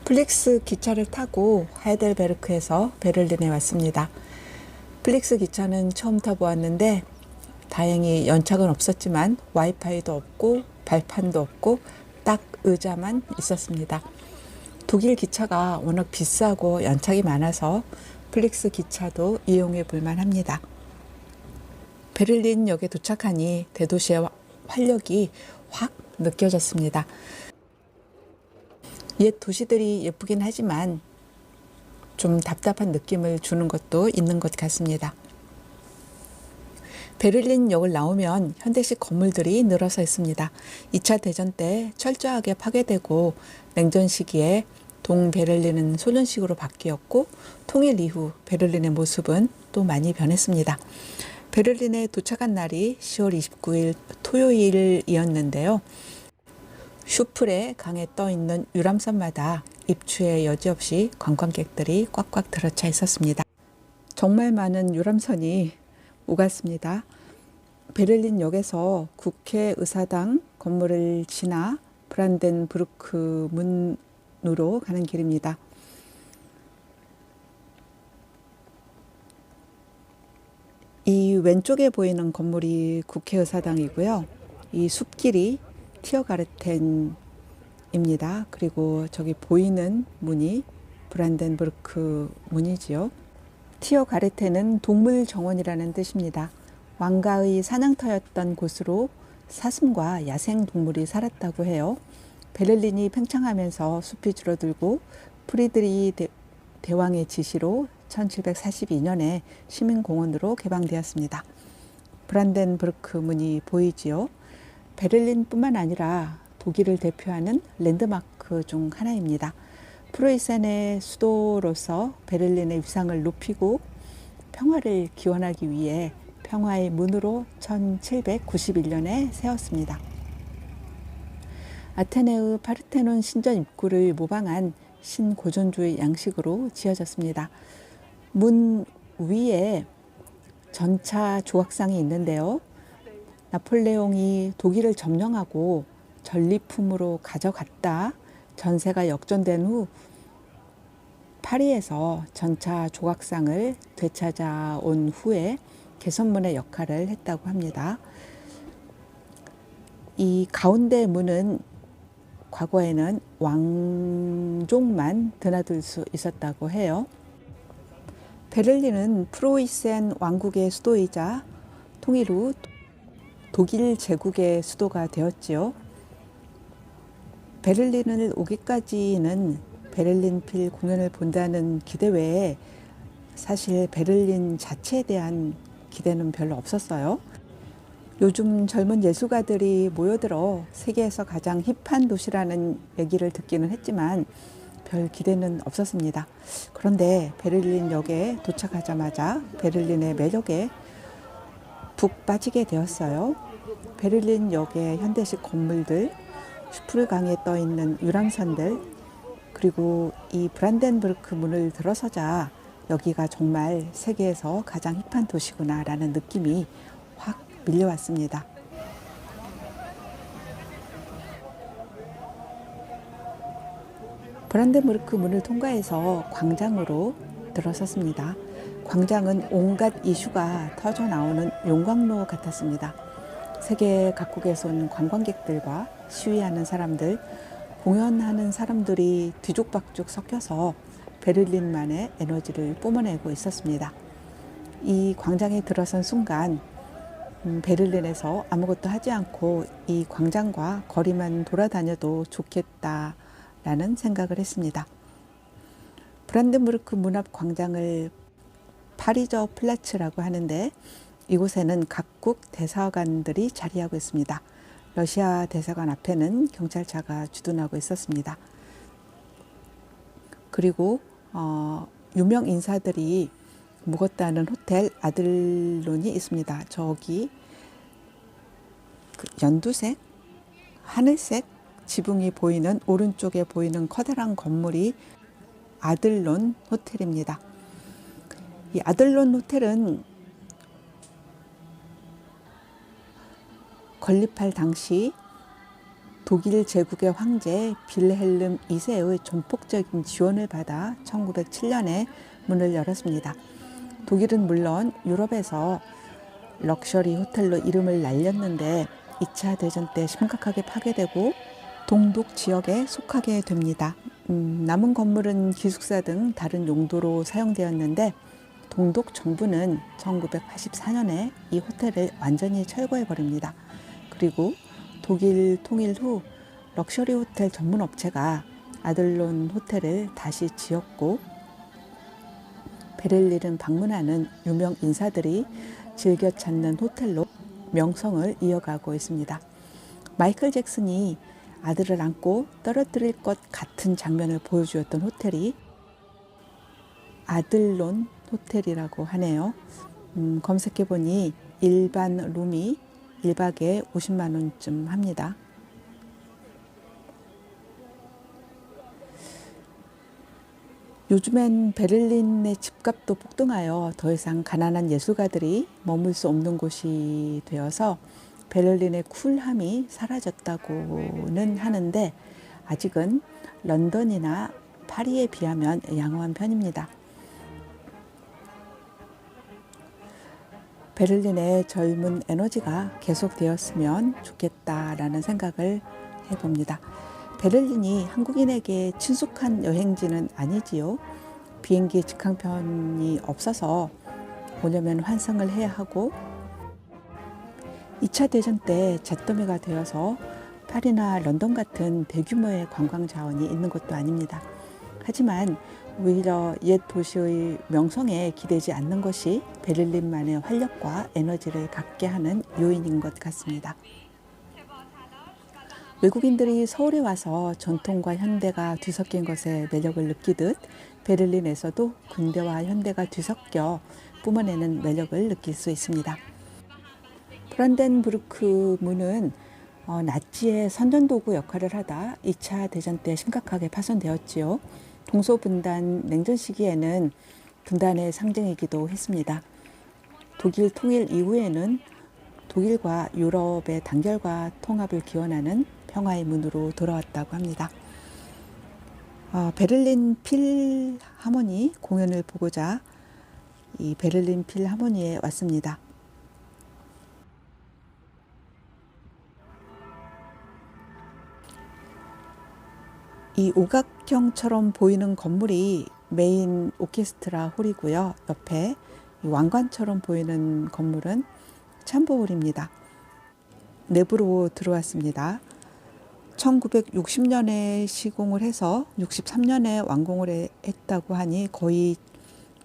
플릭스 기차를 타고 하이델베르크에서 베를린에 왔습니다. 플릭스 기차는 처음 타보았는데 다행히 연착은 없었지만 와이파이도 없고 발판도 없고 딱 의자만 있었습니다. 독일 기차가 워낙 비싸고 연착이 많아서 플릭스 기차도 이용해 볼 만합니다. 베를린역에 도착하니 대도시의 활력이 확 느껴졌습니다. 옛 도시들이 예쁘긴 하지만 좀 답답한 느낌을 주는 것도 있는 것 같습니다. 베를린역을 나오면 현대식 건물들이 늘어서 있습니다. 2차 대전 때 철저하게 파괴되고 냉전 시기에 동베를린은 소련식으로 바뀌었고 통일 이후 베를린의 모습은 또 많이 변했습니다. 베를린에 도착한 날이 10월 29일 토요일이었는데요. 슈플의 강에 떠있는 유람선마다 입추에 여지없이 관광객들이 꽉꽉 들어차 있었습니다. 정말 많은 유람선이 오갔습니다. 베를린역에서 국회의사당 건물을 지나 브란덴부르크 문으로 가는 길입니다. 이 왼쪽에 보이는 건물이 국회의사당이고요. 이 숲길이 티어가르텐입니다. 그리고 저기 보이는 문이 브란덴부르크 문이지요. 티어가르텐은 동물 정원이라는 뜻입니다. 왕가의 사냥터였던 곳으로 사슴과 야생 동물이 살았다고 해요. 베를린이 팽창하면서 숲이 줄어들고 프리드리히 대왕의 지시로 1742년에 시민공원으로 개방되었습니다. 브란덴부르크 문이 보이지요. 베를린뿐만 아니라 독일을 대표하는 랜드마크 중 하나입니다. 프로이센의 수도로서 베를린의 위상을 높이고 평화를 기원하기 위해 평화의 문으로 1791년에 세웠습니다. 아테네의 파르테논 신전 입구를 모방한 신고전주의 양식으로 지어졌습니다. 문 위에 전차 조각상이 있는데요. 나폴레옹이 독일을 점령하고 전리품으로 가져갔다 전세가 역전된 후 파리에서 전차 조각상을 되찾아온 후에 개선문의 역할을 했다고 합니다. 이 가운데 문은 과거에는 왕족만 드나들 수 있었다고 해요. 베를린은 프로이센 왕국의 수도이자 통일 후 독일 제국의 수도가 되었지요. 베를린을 오기까지는 베를린 필 공연을 본다는 기대 외에 사실 베를린 자체에 대한 기대는 별로 없었어요. 요즘 젊은 예술가들이 모여들어 세계에서 가장 힙한 도시라는 얘기를 듣기는 했지만 별 기대는 없었습니다. 그런데 베를린역에 도착하자마자 베를린의 매력에 푹 빠지게 되었어요. 베를린역의 현대식 건물들, 슈플강에 떠있는 유람선들, 그리고 이 브란덴부르크 문을 들어서자 여기가 정말 세계에서 가장 힙한 도시구나 라는 느낌이 확 밀려왔습니다. 브란덴부르크 문을 통과해서 광장으로 들어섰습니다. 광장은 온갖 이슈가 터져나오는 용광로 같았습니다. 세계 각국에서 온 관광객들과 시위하는 사람들, 공연하는 사람들이 뒤죽박죽 섞여서 베를린만의 에너지를 뿜어내고 있었습니다. 이 광장에 들어선 순간 베를린에서 아무것도 하지 않고 이 광장과 거리만 돌아다녀도 좋겠다라는 생각을 했습니다. 브란덴부르크 문 앞 광장을 파리저 플라츠라고 하는데 이곳에는 각국 대사관들이 자리하고 있습니다. 러시아 대사관 앞에는 경찰차가 주둔하고 있었습니다. 그리고 유명 인사들이 묵었다는 호텔 아들론이 있습니다. 저기 연두색, 하늘색 지붕이 보이는 오른쪽에 보이는 커다란 건물이 아들론 호텔입니다. 이 아들론 호텔은 건립할 당시 독일 제국의 황제 빌헬름 2세의 전폭적인 지원을 받아 1907년에 문을 열었습니다. 독일은 물론 유럽에서 럭셔리 호텔로 이름을 날렸는데 2차 대전 때 심각하게 파괴되고 동독 지역에 속하게 됩니다. 남은 건물은 기숙사 등 다른 용도로 사용되었는데 동독 정부는 1984년에 이 호텔을 완전히 철거해버립니다. 그리고 독일 통일 후 럭셔리 호텔 전문 업체가 아들론 호텔을 다시 지었고 베를린을 방문하는 유명 인사들이 즐겨 찾는 호텔로 명성을 이어가고 있습니다. 마이클 잭슨이 아들을 안고 떨어뜨릴 것 같은 장면을 보여주었던 호텔이 아들론 호텔이라고 하네요. 검색해보니 일반 룸이 1박에 50만 원쯤 합니다. 요즘엔 베를린의 집값도 폭등하여 더 이상 가난한 예술가들이 머물 수 없는 곳이 되어서 베를린의 쿨함이 사라졌다고는 하는데 아직은 런던이나 파리에 비하면 양호한 편입니다. 베를린의 젊은 에너지가 계속되었으면 좋겠다라는 생각을 해봅니다. 베를린이 한국인에게 친숙한 여행지는 아니지요. 비행기 직항편이 없어서 오려면 환승을 해야 하고 2차 대전 때 잿더미가 되어서 파리나 런던 같은 대규모의 관광 자원이 있는 것도 아닙니다. 하지만 오히려 옛 도시의 명성에 기대지 않는 것이 베를린만의 활력과 에너지를 갖게 하는 요인인 것 같습니다. 외국인들이 서울에 와서 전통과 현대가 뒤섞인 것에 매력을 느끼듯 베를린에서도 근대와 현대가 뒤섞여 뿜어내는 매력을 느낄 수 있습니다. 브란덴부르크 문은 나치의 선전도구 역할을 하다 2차 대전 때 심각하게 파손되었지요. 동서분단 냉전 시기에는 분단의 상징이기도 했습니다. 독일 통일 이후에는 독일과 유럽의 단결과 통합을 기원하는 평화의 문으로 돌아왔다고 합니다. 베를린 필하모니 공연을 보고자 이 베를린 필하모니에 왔습니다. 이 오각형처럼 보이는 건물이 메인 오케스트라 홀이고요. 옆에 왕관처럼 보이는 건물은 참보홀입니다. 내부로 들어왔습니다. 1960년에 시공을 해서 63년에 완공을 했다고 하니 거의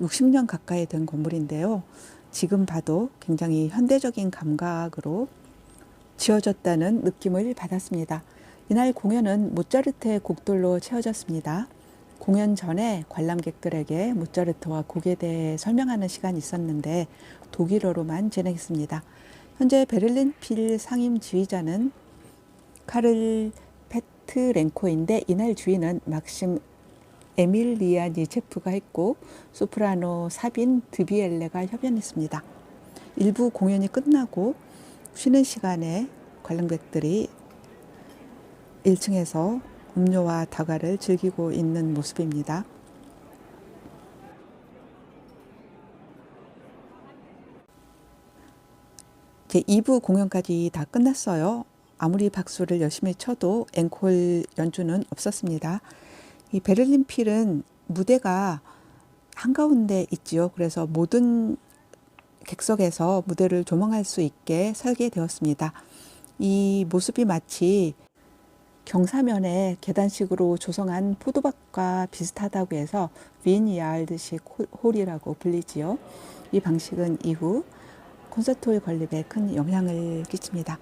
60년 가까이 된 건물인데요. 지금 봐도 굉장히 현대적인 감각으로 지어졌다는 느낌을 받았습니다. 이날 공연은 모차르트의 곡들로 채워졌습니다. 공연 전에 관람객들에게 모차르트와 곡에 대해 설명하는 시간이 있었는데 독일어로만 진행했습니다. 현재 베를린 필 상임 지휘자는 카를 페트렌코인데 이날 주인은 막심 에밀리아니체프가 했고 소프라노 사빈 드비엘레가 협연했습니다. 일부 공연이 끝나고 쉬는 시간에 관람객들이 1층에서 음료와 다과를 즐기고 있는 모습입니다. 이제 2부 공연까지 다 끝났어요. 아무리 박수를 열심히 쳐도 앵콜 연주는 없었습니다. 이 베를린 필은 무대가 한가운데 있지요. 그래서 모든 객석에서 무대를 조망할 수 있게 설계되었습니다. 이 모습이 마치 경사면에 계단식으로 조성한 포도밭과 비슷하다고 해서 빈야르드식 홀이라고 불리지요. 이 방식은 이후 콘서트홀 건립에 큰 영향을 끼칩니다.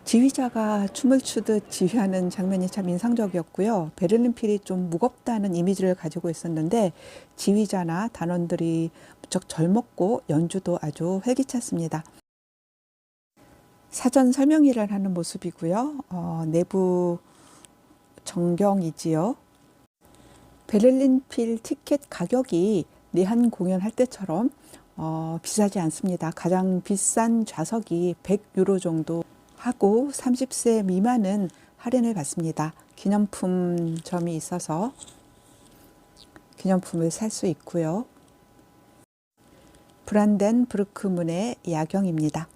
지휘자가 춤을 추듯 지휘하는 장면이 참 인상적이었고요. 베를린 필이 좀 무겁다는 이미지를 가지고 있었는데 지휘자나 단원들이 무척 젊었고 연주도 아주 활기찼습니다. 사전 설명회를 하는 모습이고요. 내부 전경이지요. 베를린 필 티켓 가격이 내한 공연할 때처럼 비싸지 않습니다. 가장 비싼 좌석이 100유로 정도 하고 30세 미만은 할인을 받습니다. 기념품점이 있어서 기념품을 살 수 있고요. 브란덴부르크 문의 야경입니다.